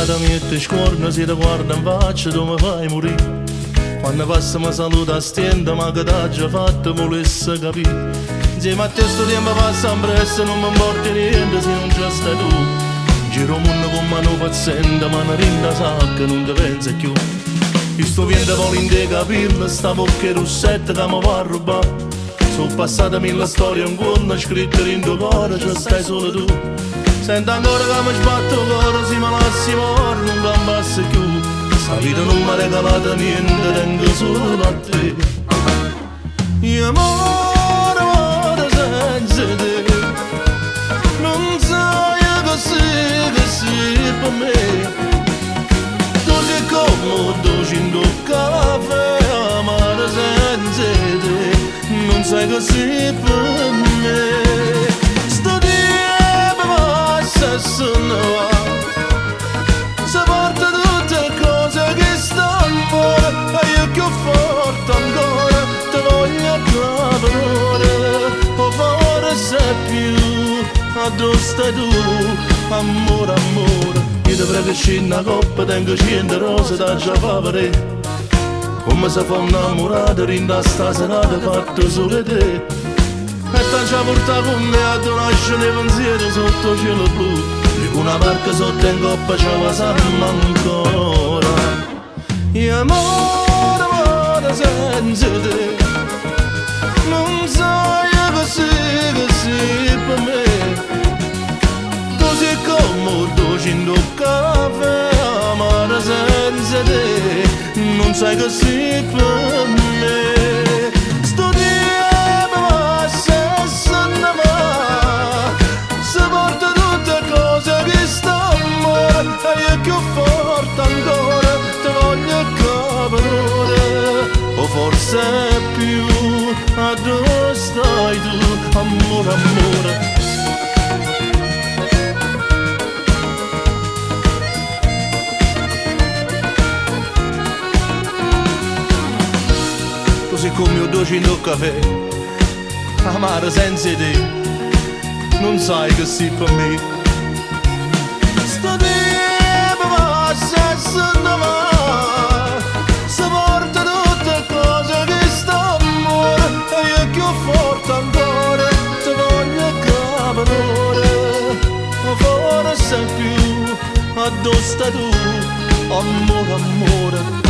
che ti mette scorno, si ti guarda in faccia, tu mi fai morire. Quando passa mi saluta a stenda, ma che t'ha già fatto volesse capire. Insieme a te sto tempo passa in presto, non mi importa niente se non c'è stai tu. Giro mondo con mano paziente, ma una rinda sa che non ti pensa più. Io sto vento vuole in te capirlo, sta bocca rossetta che mi va a rubare. Sono passate mille storie in cuore, scritte in tuo cuore, ci stai solo tu. Sento ancora che mi sbatto il cuore, se mi lasci morire non cambiassi più. Sta vita non mi ha regalato niente, tengo solo a te. Io amore, amore senza te, non sai che sei per me. Tu sei come dolce in tuo caffè, amore senza te, non sai che sei per me. Sto tempo passa e se ne va, si porta tutte le cose che stanno, e io più forte ancora ti voglio capire. O forse più, dove stai tu, amore, amore. Io ti prego scendi una coppa, tengo 100 rose da già fare. Come se fa innamorata, rinda sta serata fatta solo te. E t'ha già portato con me a donarci nei pensieri sotto cielo blu. Di una barca sotto in coppa ce la sanno ancora. Io amore, amore senza te, non sai che sei per me. Tu sei come dolce in tuo caffè, amore senza te, non sai che sei per me. Sto tempo passa e se ne va, si porta tutte le cose che stanno, e io più forte ancora ti voglio capire. O forse più, dove stai tu, amore, amore. Così come io dolce in tuo caffè, amare senza te, non sai che sei per me. Sto tempo passa e se ne va, si porta tutte le cose che stanno, e io più forte ancora ti voglio capire. O forse più, dove stai tu, amore, amore.